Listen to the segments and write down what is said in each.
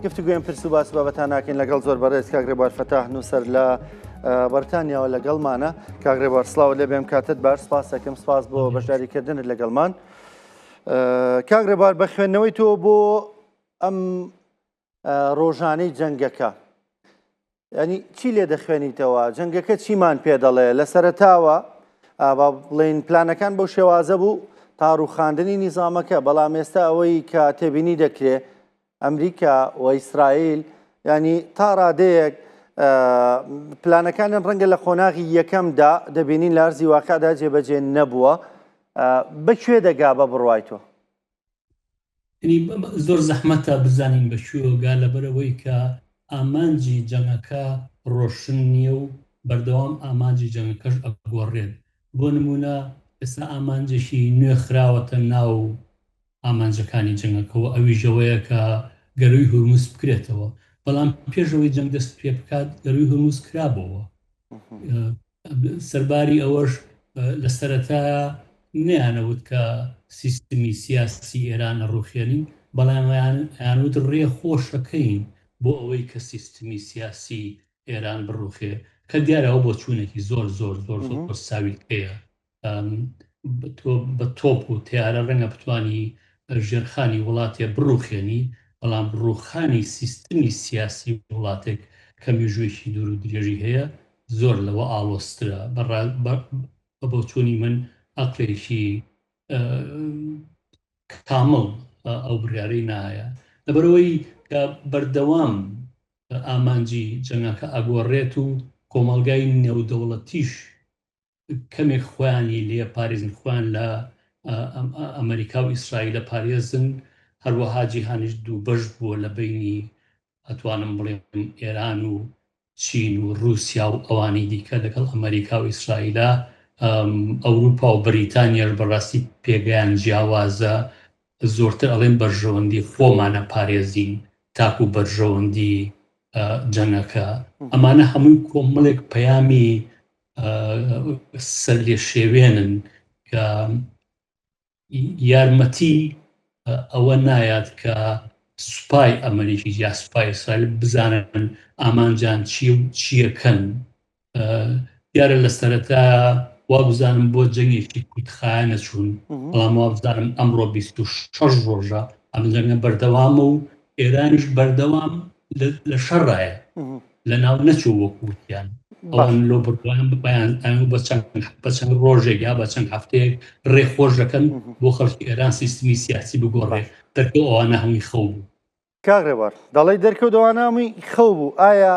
گفتوگوێم پرس و باس بابەتان ناکەین لەگەڵ زۆر بەڕێز کاگڕێبوار فەتاح نووسەر لە بەریتانیاوە لەگەڵمانە. کاگڕێبوار سڵاو لێبێم کاتت بار، سپاس دەکەم، سپاس بۆ بەشداریکردنت لەگەڵمان. کاگڕێبوار بە خوێندنەوەی تۆ بۆ ئەم ڕۆژانەی جەنگەکە، ینی چی لێ دەخوێنیتەوە؟ جەنگەکە چیمان پێ دەڵێ؟ لە سەرەتاوە بڵێن پلانەکان بەو شێوازە بوو تا ڕووخاندنی نیزامەکە، بەڵام ئێستا ئەوەی کە تێبینی دەکرێت ئەمریکا و ئیسرائیل ینی تا ڕادەیەک پلانەکانیان ڕەنگە لە خۆناغی یەکەمدا دەبینین لە ئەرزی واقعدا جێبەجێ نەبووە. بەکوێ دەگا بە بڕوای تۆ؟ زۆر زەحمەتە بزانین بەکوێگا لەبەرەوەی کە ئامانجی جەنگەکە ڕۆشن نییە و بەردەوام ئامانجی جەنگەکەش ئەگۆڕێت. بۆ نمونە ئێستا ئامانجێکی نوێ خراوەتە ناو ئامانجەکانی جەنگەکەەوە، ئەویژەوەیە کە گەروی هورموز بکرێتەوە، بەڵام پێشەوەی جەنگ دەست پێ بکات گەروی هورموز کرابەوە. سەرباری ئەوەش لە سەرەتایە نەیانەوت کە سیستمی سیاسی ئێران ڕوخێنین، بەڵام یانوت ڕێ خۆشەکەین بۆ ئەوەی کە سیستمی سیاسی ئێران بڕوخێ، کە دیارەوە بۆ چوونێکی زۆر زۆر زۆر زۆر ساویلکەیە. تۆ بە تۆپ و تیارە ڕەنگە بتوانی ژێرخانی وڵاتێ بڕوخێنی، بەڵام ڕوخانی سیستمی سیاسی وڵاتێک کە مێژوویەکی دوور و درێژی هەیە زۆر لەوە ئاڵۆسترە. بە چوونی من عەقلێکی کامڵ ئەو بڕیارەی نایە، لەبەرەوەی کە بەردەوام ئامانجی جەنگەکە ئەگۆڕێت و کۆمەڵگای نێودەوڵەتیش کەمێک خۆیانی لێ پارێزن، خۆیان لە ئەمریکا و ئیسرائیلە پارێزن. هەروەها جیهانیش دوو بەش بووە لە بینی ئەتوانم بڵێم ئێران و چین و رووسیا و ئەوانی دیکە لەگەڵ ئەمریکا و ئیسرائیلە. ئەوروپا و بەریتانیاش بەڕاستی پێگەیان جیاوازە، زۆرتر ئەڵێن بەرژەوەندی خۆمانە پارێزین تاکو بەرژەوەندی جەنگەکە. ئەمانە هەمووی کۆمەڵێک پەیامی سەر لێ شێوێنن کە یارمەتی ئەوە نایات کە سوپای ئەمریکی یا سوپای ئیسرائیل بزانن ئامانجان چی و چیەکەن. دیارە لە سەرەتا وا بزانم بۆ جەنگێکی کوتخایە نەچوون، بەڵام وا بزانم ئەمڕۆ 26 ڕۆژە ئەم جەنگە بەردەوامە و ئێرانیش بەردەوام لە شەڕایە، لە ناو نەچوو وەکووتیان. ئەوان لۆ بڕوایان بپیان بە چەند ڕۆژێک یا بە چەند هەفتەیەک ڕێخۆش دەکەن بۆ خەڵکی ئێران سیستمی سیاسی بگۆڕێ. دەرکەوت ئەوانە هەمووی خەو بوو. کاغڕێوار دەڵێ دەرکەوتەوانە هەمووی خەو بوو. ئایا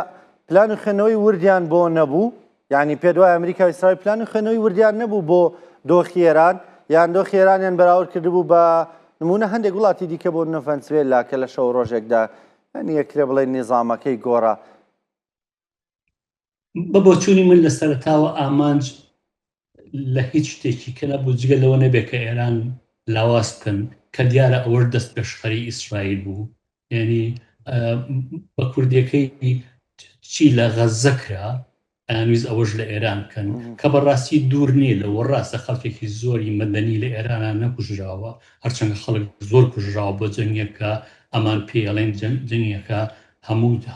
پلان و خوێندنەوەی وردیان بۆ نەبوو؟ یعنی پێ دوای ئەمریکا و ئیسرائیل پلان و خوێندنەوەی وردیان نەبوو بۆ دۆخی ئێران، یان دۆخی ئێرانیان بەراورد کردبوو بە نمونە هەندێک وڵاتی دیکە بۆ نەڤەنسوێلا کە لە شەو ڕۆژێکدا ینی یەکرێ بڵێ نیزامەکەی گۆڕا. بە بۆچوونی من لە سەرەتاوە ئامانج لە هیچ شتێکی کە نەبوو جگە لەوە نەبێت کە ئێران لاواز بکەن کە دیارە ئەوە دەست پێشخەری ئیسرائیل بوو. یعنی بە کوردیەکەی چی لە غەزە کرا ئەنویز ئەوەش لە ئێران بکەن، کە بەڕاستی دوور نییە لەوە ڕاستە خەڵکێکی زۆری مەدەنی لە ئێرانە نەکوژراوە، هەرچەندە خەڵک زۆر کوژراوە بۆ جەنگێکە ئەمان پێڵێن جەنگێکە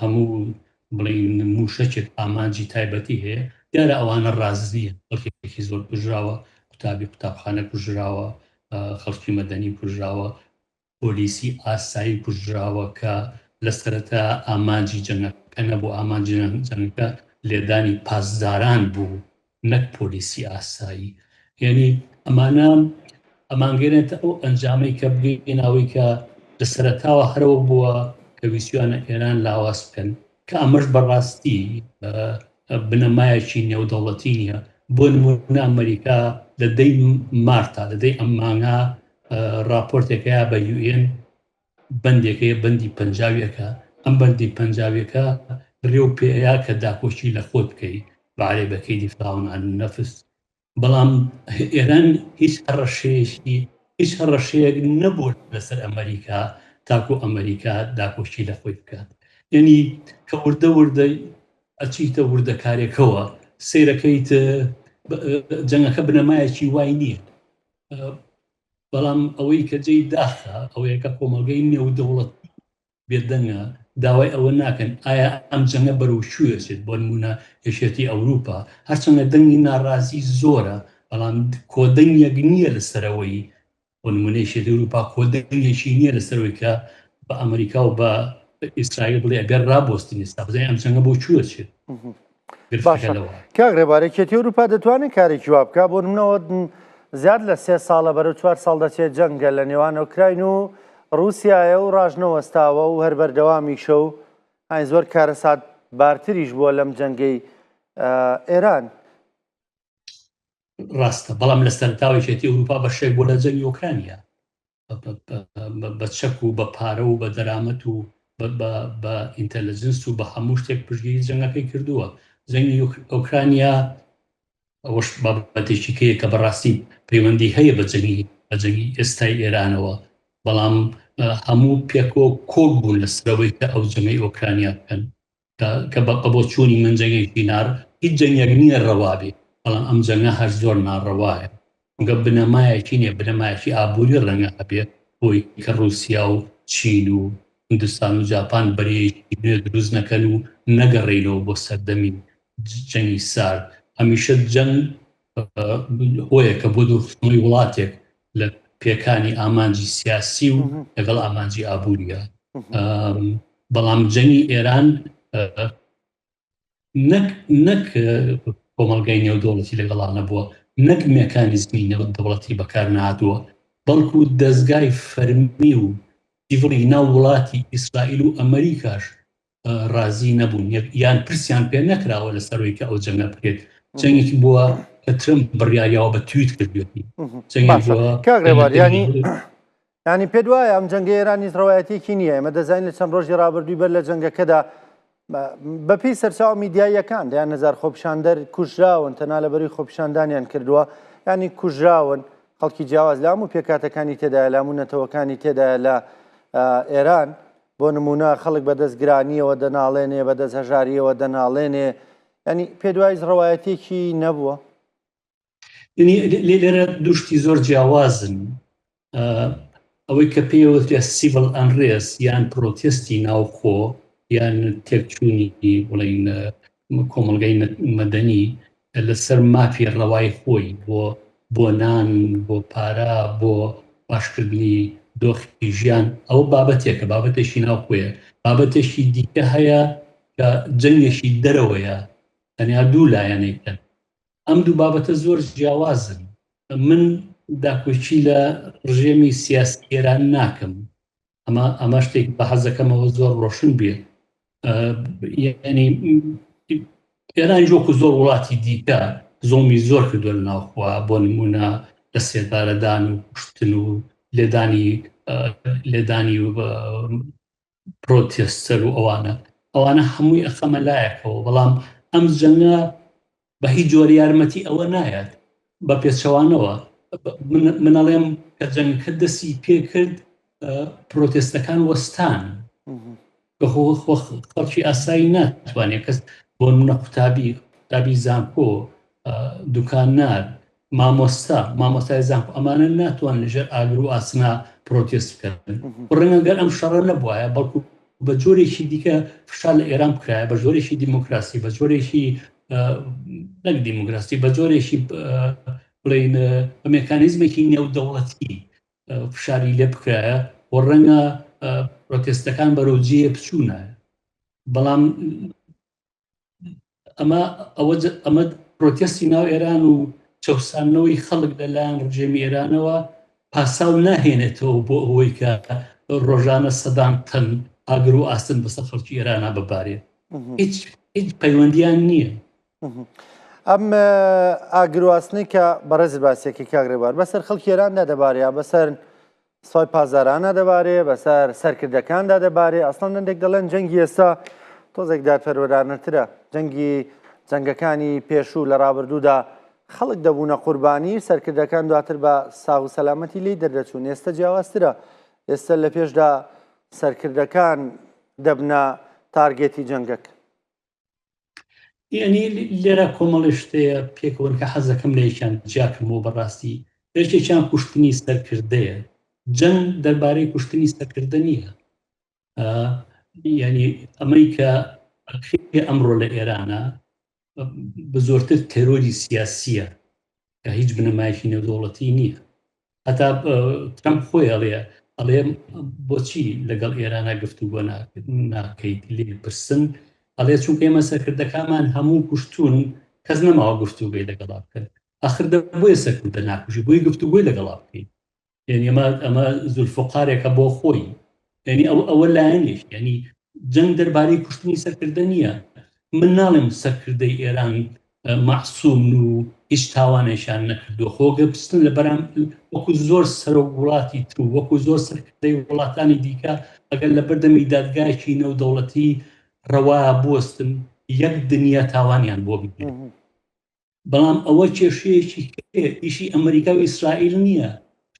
هەموو بڵین موشەکێک ئامانجی تایبەتی هەیە. دیارە ئەوانە ڕازیە، خەڵکێکی زۆر کوژراوە، قوتابخانە کوژراوە، خەڵکی مەدەنی کوژراوە، پۆلیسی ئاسایی کوژراوە کە لە سەرەتا ئامانجی جەنگەکە نەبوو. ئامانجی جەنگەکە لێدانی پاسداران بوو نەک پۆلیسی ئاسایی. یعنی ئەمانە ئەمانگەێنێتە ئەو ئەنجامەی کە بگەینەوەی کە لە سەرەتاوە هەرەوە بووە کە ویسیوانە ئێران لاواز بکەن، کە ئەمەش بەڕاستی بنەمایەکی نێودەوڵەتی نییە. بۆ نمونە ئەمریکا لە دەی مارتا لە دەی ئەم مانگا راپۆرتێکەیە بە UN بەندێکەیە بەندی پەنجاویەکە. ئەم بەندی پەنجاویەکە ڕێو پێەیە کە داپۆشی لە خۆت بکەی بەعرێبەکەی دیفاعون عن النەفس، بەڵام ئێران هیچ هەڕەشەیەک نەبوو لەسەر ئەمریکا تاکو ئەمریکا داپۆشی لە خۆی بکات. یعنی کە وردە وردە ئەچیتە وردەکارێکەوە سیرەکەیت جەنگەکە بنەمایەکی وای نییە. بەڵام ئەوەی کە جێی داخە ئەوەیە کە کۆمەلگەی نێودەوڵەتی بێدەنگە داوای ئەوە ناکەن ئایا ئەم جەنگە بەرەو شوێچێت بۆ نمونە هێشێتی ئەوروپا هەرچەندە دەنگی ناڕازی زۆرە بەڵام کۆدەنگێک نییە لەسەرەوەی بۆ نمونە هێشێتی ئەوروپا کۆدەنگێکی نییە لەسەرەوەی کە بە ئەمریکا و بە ئیسرائیل بڵێ ئەگەر ڕابۆستین ئێستا بزانین ئەم جەنگە بۆ کوێچێت. کاک ڕێبارێکێتی ئەوروپا دەتوانێت کارێکی وا بکە بۆ نمونەوە زیاد لە 3 ساڵە بەرەو 4 ساڵ دەچێت جەنگە لە نێوان ئۆکراین و رووسایە و ڕاژنەوەستاوە و هەر بەردەوامیشە و ئاین زۆر کارە سات بارتریش بووە لەم جەنگەی ئێران. ڕاستە بەڵام لە سەرتاوێکێتی ئەوروپا بە شێک بۆ لە جەنگی ئۆکرانیا بە چەک و بە پارە و بە دەرامەت و بە ئینتەلیجنس و بە هەموو شتێک پشتگیری جەنگەکەی کردووە. جەنگی ئۆکرانیا ئەوەش بابەتێکی کەیە کە بەڕاستی پەیوەندی هەیە بە جەنگی ئێستای ئێرانەوە بەڵام هەموو پێکۆ کۆک بوون لەسەرەوەی کە ئەو جەنگەی ئۆکرانیا بکەن کە بە چوونی من جەنگێکی نار هیچ جەنگێک نییە ڕەوابێ بەڵام ئەم جەنگە هەر زۆر ناڕەوایە گە بنەمایەکی نییە بنەمایەکی ئابووری ڕەنگە هەبێت بۆی کە رووسیا و چین و هندستان و جاپان بەرەیەکی نوێ دروست نەکەن و نەگەڕێنەوە بۆ سەردەمی جەنگی سارد. هەمیشە جەنگ هۆیە کە بۆ دوورخستنەوەی وڵاتێک لە پێکانی ئامانجی سیاسی و لەگەڵ ئامانجی ئابووریە. بەڵام جەنگی ئێران نەک کۆمەڵگەی نێودەوڵەتی لەگەڵانە بووە نەک مێکانیزمی نێودەوڵەتی بەکار نهاتووە بەڵکو دەستگای فەرمی و سیڤڵی ناو وڵاتی ئیسرائیل و ئەمریکاش ڕازی نەبوون یان پرسیان پێ نەکراوە لەسەرەوەی کە ئەو جەنگە بکرێت. جەنگێکی بووە کە ترمپ بڕیاریاوە بە تویت کردوێتی. ینی پێ وایە ئەم جەنگە ئێرانی ڕەوایەتێکی نییە ئێمە دەزانین لە چەند ڕۆژی ڕابردووی بەر لە جەنگەکەدا بەپی سەرچاو میدیایەکان دەیان نەزار خۆپیشاندەر کوژراون تەنها لەبەری خۆپیشاندانیان کردووە ینی کوژراون خەڵکی جیاواز لە هەموو پێکاتەکانی تێدایە لە هەموو نەتەوەکانی تێدایە لە ئێران بۆ نمونە خەڵک بەدەستگرانیەوە دەناڵێنێ بەدەست هەژاریەوە دەناڵێنێ ینی پێ دوای ڕەوایەتێکی نەبووە. لێرە دوشتی زۆر جیاوازن ئەوەی کە پێوترێ سیڤڵ ئەنڕێز یان پرۆتێستی ناوخۆ یان تێکچوونی بڵین کۆمەڵگەی مەدەنی لەسەر مافی ڕەوای خۆی بۆ نان بۆ پارە بۆ باشکردنی دۆخی ژیان ئەو بابەتێکە بابەتێکی ناوخۆیە. بابەتێکی دیکە هەیە کە جەنگێکی دەرەوەیە تەنیا دوو لایەنێکن. ئەم دوو بابەتە زۆر جیاوازن. من داکۆچی لە ڕژێمی سیاسی ئێران ناکەم ئەمە شتێک بە حەزەکەمەوە زۆر ڕۆشن بێ. یعنی ئێران جۆکو زۆر وڵاتی دیکە زۆمی زۆر کردووە لە ناوخوا بۆ نمونە لە سێدارەدان و کوشتن و لێدانی و پرۆتێستەر و ئەوانە هەمووی ئەخەمە لایەکەوە بەڵام ئەم جەنگە بە هیچ جۆری یارمەتی ئەوە نایەت بە پێچەوانەوە. منەڵێم کە جەنگەکە دەستی پێ کرد پرۆتێستەکان وەستان کە خەڵکی ئاسایی ناتوانێت کەس بۆ نمونە قوتابی زانکۆ دوکاننار مامۆستای زانکۆ ئەمانە ناتوان لەژێر ئاگر و ئاسنا پرۆتێست بکەن. ڕەنگە گەر ئەم شەڕە نەبووایە بەڵکو بە جۆرێکی دیکە فشار لە ئێران بکرایە بە جۆرێکی دیموکراسی بە جۆرێکی نەک دیموکراسی بە جۆرێکی بڵین بە مێکانیزمێکی نێودەوڵەتی فشاری لێ بکرایە و ڕەنگە پرۆتێستەکان بەرەو جێ بچوونایە. بەڵام ئەمە پرۆتێستی ناو ئێران و چەوسانەوەی خەڵک لەلایەن ڕژێمی ئێرانەوە پاساو ناهێنێتەوە بۆ ئەوەی کە ڕۆژانە سەدان تەن ئاگر و ئاستن بەسەر خەڵکی ئێرانە ببارێت. هیچ پەیوەندیان نییە. ئەم ئاگرواستنی کە بەڕێز باسێکی کاگرێبار بەسەر خەڵکی ئێران نەدەبارەیە بەسەر سوپای پازارانە دەبارێ بەسەر سەرکردەکاندا دەبارێ ئەسڵان هەندێک دەڵێن جەنگی ئێستا تۆزێک دادپەروەرانەترە جەنگەکانی پێشوو لە ڕابردوودا خەڵک دەبوونە قوربانی سەرکردەکان دواتر بە ساغ و سەلامەتی لی دەردەچوون. ئێستا جیاوازترە ئێستا لە پێشدا سەرکردەکان دەبنە تارگێتی جەنگەک. یعنی لێرە کۆمەڵی شتەیە پێکەوەن کە حەزەکەم لە یەکیان جاکەمەوە بەڕاستی یەکێکیان کوشتنی سەرکردەیە. جەنگ دەربارەی کوشتنی سەرکردە نییە. ینی ئەمریکا ئەمڕۆ لە ئێرانە بە زۆرتر تێرۆری سیاسیە کە هیچ بنەمایەکی نێودەوڵەتی نییە. هەتا ترامپ خۆی ئەڵێ بۆچی لەگەڵ ئێرانە گفتوگۆ ناکەیت لێ پرسن، ئەڵێ چونکە ئێمە سەرکردەکانمان هەموو کوشتون کەس نەماوە گفتوگۆی لەگەڵا بکەن. ئاخر بۆیە سەرکردە ناکوژی بۆی گفتوگۆی لەگەڵا بکەین. یعنی ئەمە زولفقارێکە بۆ خۆی، یعنی ئەوە لایەنێش، یعنی جەنگ دەربارەی کوشتنی سەرکردە نییە. من ناڵێم سەرکردەی ئێران مەعسووم و هیچ تاوانێشان نەکردووە، خۆگە بستن لە بەرام وەکو زۆر سەرۆک وڵاتی تر و وەکو زۆر سەرکردەی وڵاتانی دیکە ئەگەر لە بەردەمی دادگایکی نێودەوڵەتی ڕەوایە بوەستن یەک دنیا تاوانیان بۆ بگرێت. بەڵام ئەوە کێشەیەکی ئیشی ئەمریکا و ئیسرائیل نییە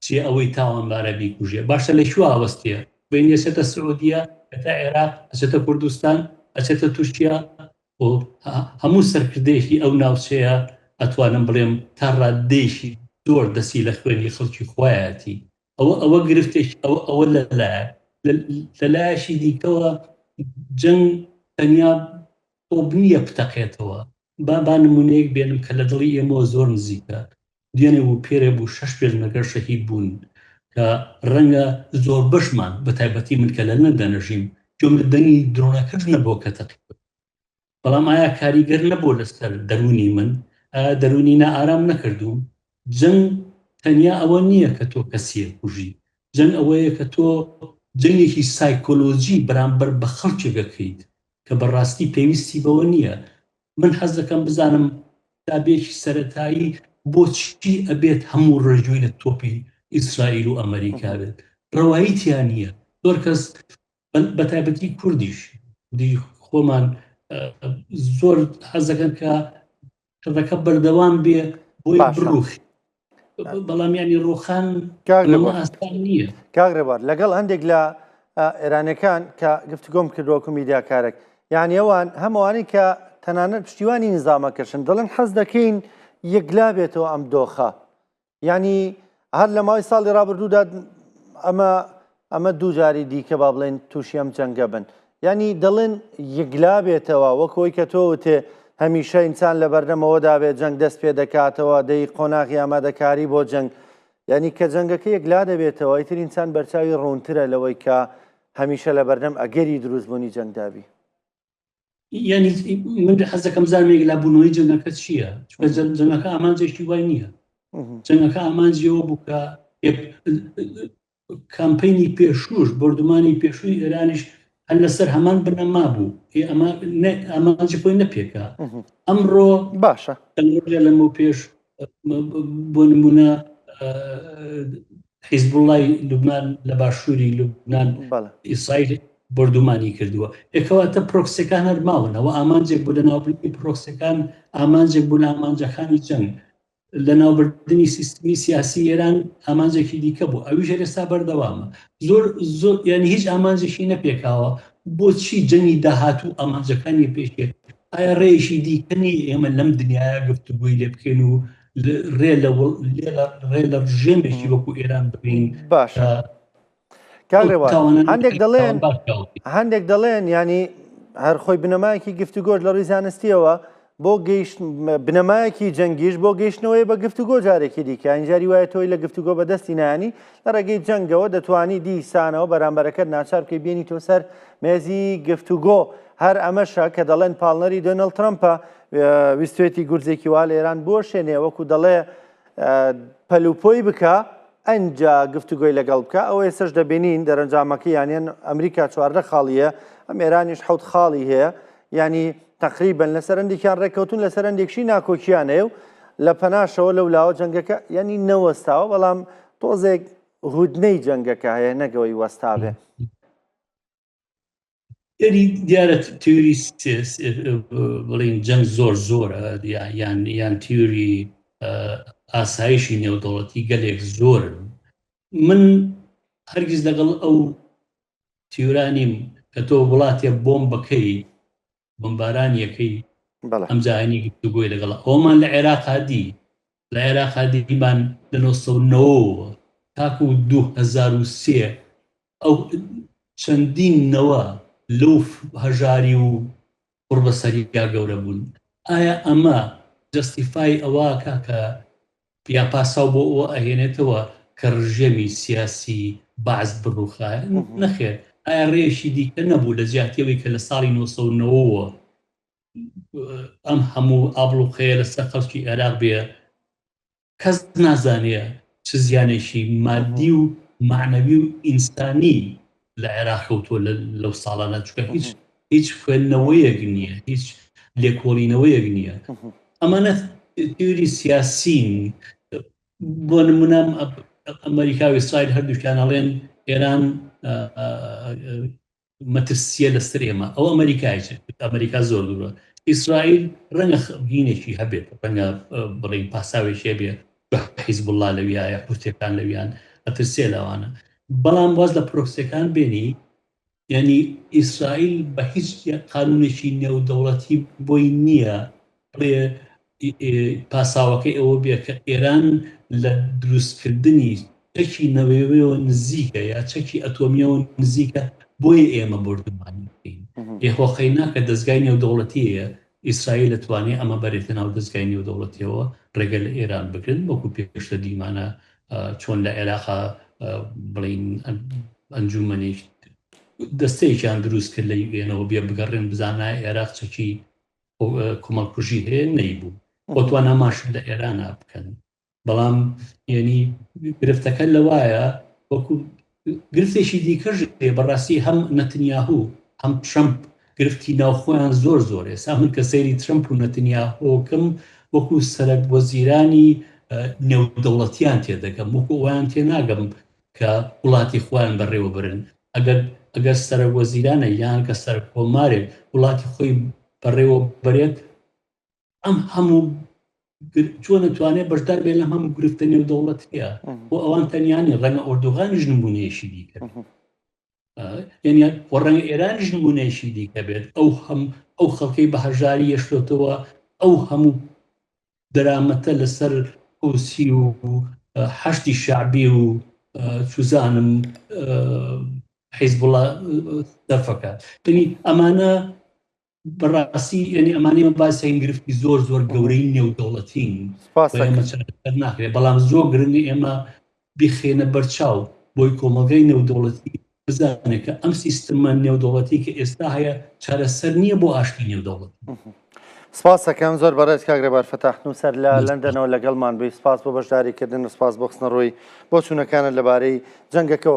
چێ ئەوەی تاوانبارە بیکوژێ. باشە لە شو ئاوەستەیە بین ئەچێتە سعودیە، ئەتا عێراق، ئەچێتە کوردستان، ئەچێتە تورکیا، هەموو سەرکردەیەکی ئەو ناوچەیە ئەتوانم بڵێم تا ڕادێشی زۆر دەسی لە خوێنی خەڵکی خۆیەتی. ئەوە گرفتێک ئەوە لەلایەشی دیکەوە جەنگ تەنیا تۆپ نییە بتەقێتەوە. با نمونەیەک بێنم کە لە دڵی ئێمەوە زۆر نزیکە. دوێنێ بوو پێرێ بوو 6 پێشمەرگەر شەهید بوون کە ڕەنگە زۆر بەشمان بە تایبەتی من کە لە نەدەنەژیم جۆمردەنی درۆنەکەش نەبوو کە تەقیبە. بەڵام ئایا کاریگەر نەبوو لەسەر دەرونی من؟ دەرونی نائارام نەکردوم؟ جەنگ تەنیا ئەوە نییە کە تۆ کەسیە کوژی، جەنگ ئەوەیە کە تۆ جەنگێکی سایکۆلۆجی بەرامبەر بە خەڵکێکەکەیت کە بەڕاستی پێویستی بەوە نییە. من حەز دەکەم بزانم دابێکی سەرەتایی بۆچی ئەبێت هەموو ڕێژووی لە تۆپی ئیسرائیل و ئەمریکا بێت. ڕەواییتیان نییە. زۆر کەس بە تایبەتی کوردیش خۆمان زۆر حەز دەکەن کە شەڕەکە بەردەوام بێ بۆی بڕوخی، بەڵام ینی ڕوخان ئاسان نییە. کاغڕێبار لەگەڵ هەندێک لە ئێرانەکان کە گفتوگۆم کردووەکو میدیاکارێک، یعنی ئەوان هەمووانی کە تەنانەت پشتیوانی نظامەکەشن دەڵێن حەز دەکەین یەکلا بێتەوە ئەم دۆخە. یعنی هەر لە ماوەی ساڵی ڕابردوودا ئەمە دوو جاری دیکە با بڵێن تووشی ئەم جەنگە بن. یعنی دەڵێن یەکلا بێتەوە وەکەوەی کە تۆ وتێ هەمیشە ئینسان لە بەردەمەوەدا بێت جەنگ دەست پێ دەکاتەوە دەی قۆناغی ئامادەکاری بۆ جەنگ. یعنی کە جەنگەکە یەکلا دەبێتەوە ئیتر ئینسان بەرچاوی ڕوونترە لەوەی کە هەمیشە لە بەردەم ئەگەری دروستبوونی جەنگدابی. یعنی من حەز دەکەم زانێک لە بوونەوەی جەنگەکە چییە؟ چونکە جەنگەکە ئامانجێکی وای نییە. جەنگەکە ئامانجیەوە بوو کە کامپینی پێشوش بردومانی پێشووی ئێرانیش هەر لەسەر هەمان بنەما بوو. ئامانجی خۆی نەپێکا. ئەمڕۆ باشە لەمە پێش بۆ نمونە حیزبوڵای لوبنان لە باشووری لوبنان ئیسرائیل بردومانی کردووە. یەکەواتە پرۆکسەکان هەرماونەوە ئامانجێک بوو لە ناوبردنی پرۆکسەکان، ئامانجێک بوو لە ئامانجەکانی جەنگ. لە ناوبردنی سیستمی سیاسی ئێران ئامانجێکی دیکە بوو. ئەویش ئێستا بەردەوامە. زۆر یعنی هیچ ئامانجێکی نەپێکاوە. بۆچی جەنگی داهاتوو ئامانجەکانی پێشێت؟ ئایا ڕێیشی دیکەنی ئێمە لەم دنیاە گفتوگوی لێ بکەین و ڕێ لە ڕژێمێکی وەکو ئێران ببین؟ باشە هەندێک دەڵێن ینی هەر خۆی بنەمایەکی گفتوگۆش لە ڕووی زانستیەوە بۆ گەیشت بنەمایەکی جەنگیش بۆ گەیشتنەوەی بە گفتوگۆ جارێکی دیکە ئەنجاری وایە تۆی لە گفتوگۆ بەدەستی نانی لە ڕێگەی جەنگەوە دەتوانی دیسانەوە بەرامبەرەکەت ناچار بکەی بێنی تۆ سەر مێزی گفتوگۆ. هەر ئەمەشە کە دەڵێن پاڵنەری دۆنەڵد ترەمپە ویستێتی گورجێکی وا لە ئێران بۆ شوێنێ وەکو دەڵێ پەلوپۆی بکە ئەنجا گفتوگۆی لەگەڵ بکە. ئەوە ێسش دەبینین دەرەنجامەکە یانیان ئەمریکا 14 خاڵیە، ئەم ئێرانیش 7 خاڵی هەیە. ینی تقریبن لە سەرنجێکیان ڕێککەوتون لە سەرنجێکشی ناکۆکیانەیە و لە پەناشەوە لەو لاوە جەنگەکە ینی نەوەستاوە، بەڵام تۆزێک هودنەی جەنگەکە هەیە نەگەوەی وەستابێ. یعنی دیارە تیوری بڵین جەنگ زۆرە یان تیوری ئاسایشی نێودەوڵەتی گەلێک زۆرن. من هەرگیز لەگەڵ ئەو تیورانیم کە تۆ وڵاتێ بۆمبەکەی بمبارانیەکەی ئەمجاهانی گفتوگۆی لەگەڵ ئەومان لە عێراقادی لە عێراقادیمان لە 1990 تاکو 2003 ئەو چەندینەوە لەو هەژاری و قوربەسەریا گەورە بوون. ئایا ئەمە جەستیفای ئەوە کە یا پاساو بۆ ئەوە ئەهێنێتەوە کە ڕژێمی سیاسی باز بڕووخە؟ نەخێر. ئایا ڕێشی دیکە نەبوو لە جیاتیەوەی کە لە ساڵی 1990ەوە ئەم هەموو ئابڵوقەیە لەسەر خەڵکی عێراق بێ، کەس نازانێ چ زیانێکی مادی و معنەوی و ئینسانی لە عێراق کەوتووە لەو ساڵانە، چونکە هیچ خوێندنەوەیەک نییە، هیچ لێکۆڵینەوەیەک نییە. ئەمانە تیوری سیاسین. بۆ نمونە ئەمریکا و ئیسرائیل هەردووکیان ئەڵێن ئێران مەترسیە لەسەر ئێمە. ئەو ئەمریکا زۆر دوورە. ئیسرائیل ڕەنگە خەمگینێکی هەبێت، ڕەنگە بڵێن پاساوێکی هەبێ حیزبوڵڵا لەویایە، حوتێکان لەویان ئەترسێ لەوانە. بەڵام واز لە پرۆکسیەکان بێنی، یعنی ئیسرائیل بە هیچ قانونێکی نێودەوڵەتی بۆی نییە بڵێ پاساوەکەی ئەوە بێ کە ئێران لە دروستکردنی چەکی نەوەیەوەیەوە نزیکە یا چەکی ئەتۆمیەوە نزیکە بۆیە ئێمە بردومانی بکەین. یەخۆخەی ناکە دەستگای نێودەوڵەتیەیە ئیسرائیل دەتوانێت ئەمە بەرێتە ناو دەستگای نێودەوڵەتیەوە ڕێگە لە ئێران بکرن، وەکو پێشتر دیمانە چۆن لە عێراقا بڵین ئەنجومەنێک دەستەیەکیان دروست کرد لە وێنەوە بێ بگەڕێن بزانای عێراق چەکی کۆمەڵکوژی هەیە نەیبوو، بۆتوان ئەماش لە ئێرانە بکەن. بەڵام یعنی گرفتەکە لەوایە وەکو گرفتێکی دیکەش بەڕاستی هەم نەتنیاهوو هەم ترەمپ گرفتی ناوخۆیان زۆر زۆر. ئێستا من کە سەیری ترەمپ و نەتنیاهۆکەم وەکو سەرەک وەزیرانی نێودەوڵەتیان تێدەگەم، وەکو ئەویان تێناگەم کە وڵاتی خۆیان بەڕێوە برن. ئەگەر سەرەک وەزیرانە یان کە سەر کۆمارێک وڵاتی خۆی بەڕێوە بەرێت، ئەم هەموو چۆن نتوانێت بەشدار بێت لەم هەموو گرفتە نێودەوڵەتیە. بۆ ئەوان تەنیانی ڕەنگە ئۆردۆغانیش نمونەیەشی دیکە، یعنی ڕەنگە ئێرانیش نمونەیەشی دیکە بێت. ئەو خەڵکەی بە هەژاری یەشتۆتەوە ئەو هەموو دەرامەتە لەسەر کۆسی و حەشتی شعبی و چوزانم حیزبوڵڵا دەفەکە. ئەمانە بەڕاستی یعنی ئەمانەیە باسیین گرفتی زۆر زۆر گەورەی نێودەوڵەتین ناکرێت، بەڵام زۆر گرنگی ئێمە بخێنە بەرچاو بۆی کۆمەلگەی نێودەوڵەتی بزانێت کە ئەم سیستەمە نێودەوڵەتی کە ئێستا هەیە چارەسەر نییە بۆ ئاشتی نێودەوڵەتی. سپاس دەکەم زۆر بەڕێز کاگرێ بارفتاح نووسەر لە لەندەنەوە لەگەڵمان بووی. سپاس بۆ بەشداریکردن و سپاس بۆ خستنەڕۆی بۆ چوونەکانت لەبارەی جەنگەکەەوە